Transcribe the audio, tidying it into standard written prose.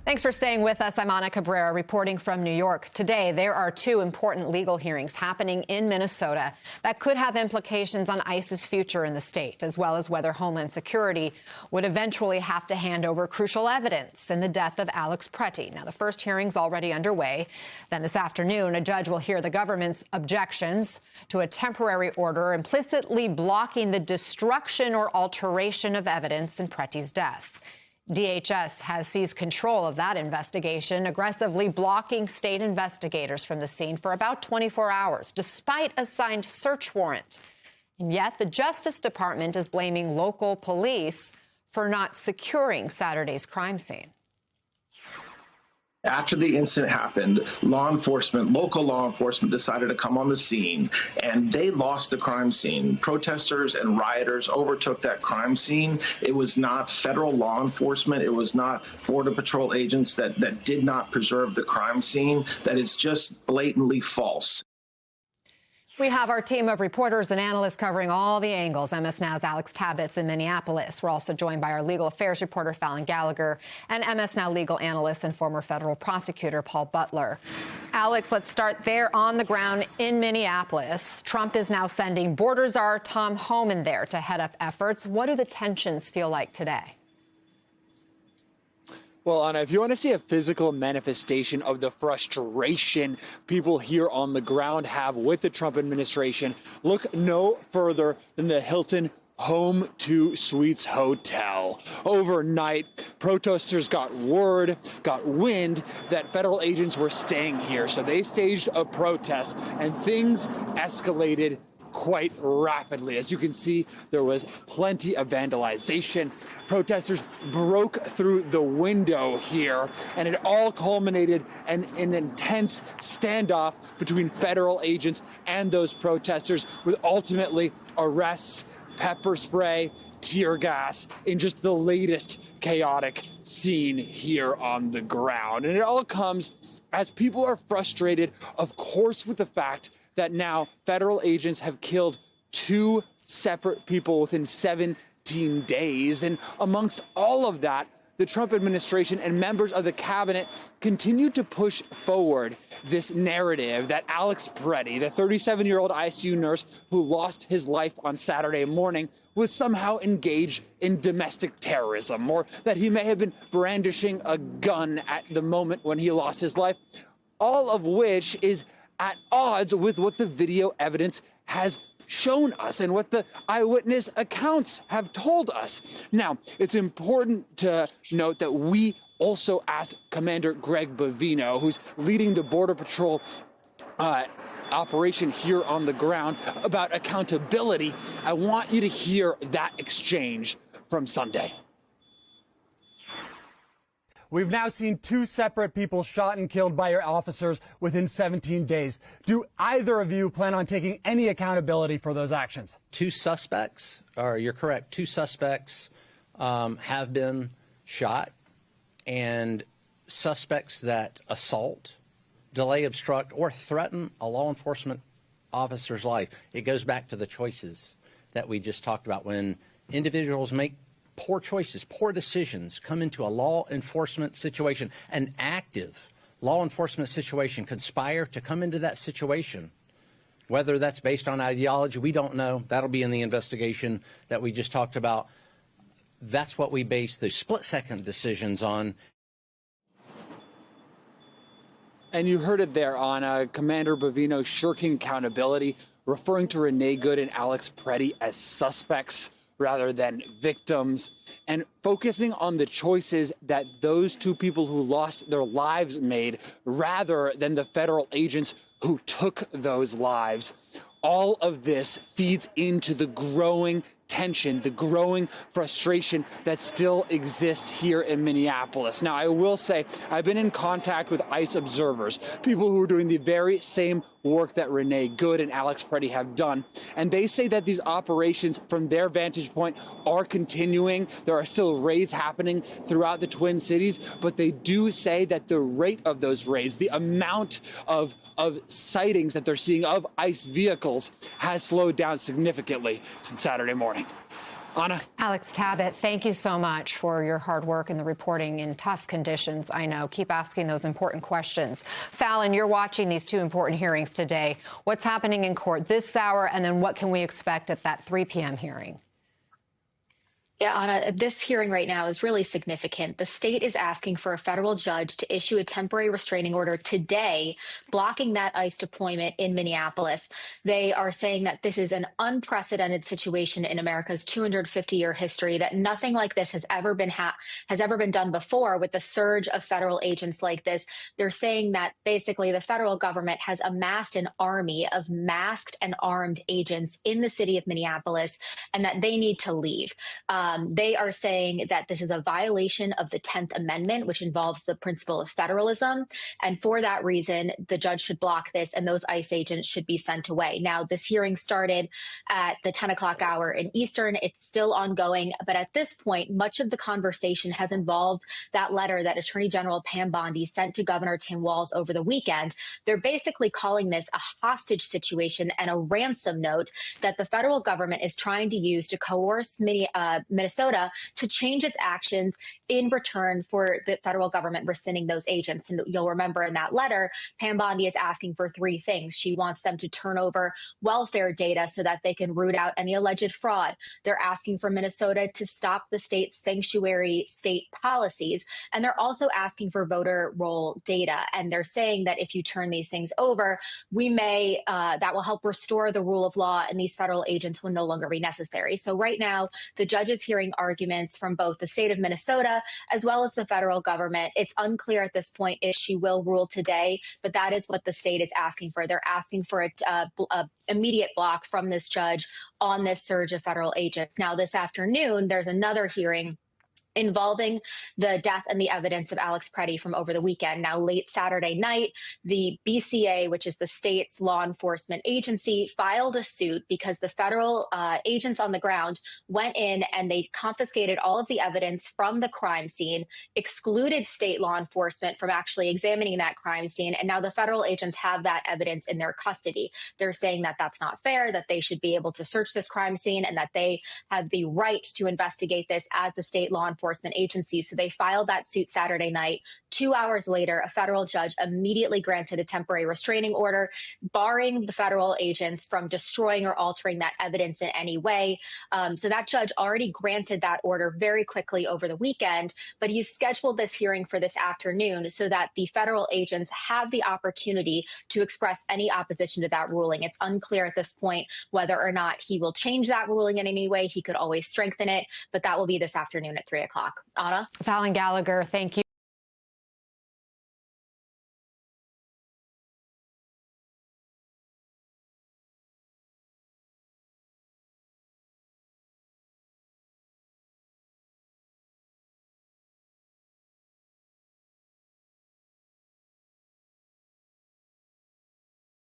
Thanks for staying with us. I'm Ana Cabrera reporting from New York. Today, there are two important legal hearings happening in Minnesota that could have implications on ICE's future in the state, as well as whether Homeland Security would eventually have to hand over crucial evidence in the death of Alex Pretty. Now, the first hearing's already underway. Then this afternoon, a judge will hear the government's objections to a temporary order implicitly blocking the destruction or alteration of evidence in Pretty's death. DHS has seized control of that investigation, aggressively blocking state investigators from the scene for about 24 hours, despite a signed search warrant. And yet the Justice Department is blaming local police for not securing Saturday's crime scene. After the incident happened, local law enforcement decided to come on the scene, and they lost the crime scene. Protesters and rioters overtook that crime scene. It was not federal law enforcement. It was not Border Patrol agents that did not preserve the crime scene. That is just blatantly false. We have our team of reporters and analysts covering all the angles. MS Now's Alex Tabbits in Minneapolis. We're also joined by our legal affairs reporter, Fallon Gallagher, and MS Now legal analyst and former federal prosecutor, Paul Butler. Alex, let's start there on the ground in Minneapolis. Trump is now sending border czar Tom Homan there to head up efforts. What do the tensions feel like today? Well, Anna, if you want to see a physical manifestation of the frustration people here on the ground have with the Trump administration, look no further than the Hilton Home 2 Suites Hotel. Overnight, protesters got wind that federal agents were staying here, so they staged a protest, and things escalated quite rapidly. As you can see, there was plenty of vandalization. Protesters broke through the window here, and it all culminated in an intense standoff between federal agents and those protesters, with ultimately arrests, pepper spray, tear gas in just the latest chaotic scene here on the ground. And it all comes as people are frustrated, of course, with the fact that now federal agents have killed two separate people within 17 days. And amongst all of that, the Trump administration and members of the cabinet continue to push forward this narrative that Alex Pretty, the 37-year-old ICU nurse who lost his life on Saturday morning, was somehow engaged in domestic terrorism, or that he may have been brandishing a gun at the moment when he lost his life, all of which is at odds with what the video evidence has shown us and what the eyewitness accounts have told us. Now, it's important to note that we also asked Commander Greg Bovino, who's leading the Border Patrol operation here on the ground, about accountability. I want you to hear that exchange from Sunday. We've now seen two separate people shot and killed by your officers within 17 days. Do either of you plan on taking any accountability for those actions? Two suspects, or you're correct, two suspects have been shot, and suspects that assault, delay, obstruct, or threaten a law enforcement officer's life. It goes back to the choices that we just talked about. When individuals make poor choices, poor decisions, come into a law enforcement situation, an active law enforcement situation, conspire to come into that situation. Whether that's based on ideology, we don't know. That'll be in the investigation that we just talked about. That's what we base the split-second decisions on. And you heard it there on Commander Bovino shirking accountability, referring to Renee Good and Alex Pretty as suspects rather than victims, and focusing on the choices that those two people who lost their lives made rather than the federal agents who took those lives. All of this feeds into the growing tension, the growing frustration that still exists here in Minneapolis. Now, I will say I've been in contact with ICE observers, people who are doing the very same work that Renee Good and Alex Pretty have done. And they say that these operations, from their vantage point, are continuing. There are still raids happening throughout the Twin Cities, but they do say that the rate of those raids, the amount of sightings that they're seeing of ICE vehicles, has slowed down significantly since Saturday morning. Anna? Alex Tabbitt, thank you so much for your hard work and the reporting in tough conditions. I know. Keep asking those important questions. Fallon, you're watching these two important hearings today. What's happening in court this hour, and then what can we expect at that 3 p.m. hearing? Yeah, Anna, this hearing right now is really significant. The state is asking for a federal judge to issue a temporary restraining order today, blocking that ICE deployment in Minneapolis. They are saying that this is an unprecedented situation in America's 250-year history, that nothing like this has ever been done before with the surge of federal agents like this. They're saying that basically the federal government has amassed an army of masked and armed agents in the city of Minneapolis, and that they need to leave. They are saying that this is a violation of the 10th Amendment, which involves the principle of federalism. And for that reason, the judge should block this and those ICE agents should be sent away. Now, this hearing started at the 10 o'clock hour in Eastern. It's still ongoing. But at this point, much of the conversation has involved that letter that Attorney General Pam Bondi sent to Governor Tim Walz over the weekend. They're basically calling this a hostage situation and a ransom note that the federal government is trying to use to coerce Minnesota to change its actions in return for the federal government rescinding those agents. And you'll remember in that letter, Pam Bondi is asking for three things. She wants them to turn over welfare data so that they can root out any alleged fraud. They're asking for Minnesota to stop the state's sanctuary state policies. And they're also asking for voter roll data. And they're saying that if you turn these things over, that will help restore the rule of law and these federal agents will no longer be necessary. So right now, the judge is hearing arguments from both the state of Minnesota as well as the federal government. It's unclear at this point if she will rule today, but that is what the state is asking for. They're asking for a immediate block from this judge on this surge of federal agents. Now, this afternoon, there's another hearing involving the death and the evidence of Alex Preddy from over the weekend. Now, late Saturday night, the BCA, which is the state's law enforcement agency, filed a suit because the federal agents on the ground went in and they confiscated all of the evidence from the crime scene, excluded state law enforcement from actually examining that crime scene, and now the federal agents have that evidence in their custody. They're saying that that's not fair, that they should be able to search this crime scene, and that they have the right to investigate this as the state law enforcement agency. So they filed that suit Saturday night. 2 hours later, a federal judge immediately granted a temporary restraining order, barring the federal agents from destroying or altering that evidence in any way. So that judge already granted that order very quickly over the weekend, but he's scheduled this hearing for this afternoon so that the federal agents have the opportunity to express any opposition to that ruling. It's unclear at this point whether or not he will change that ruling in any way. He could always strengthen it, but that will be this afternoon at 3 o'clock. Anna? Fallon Gallagher, thank you.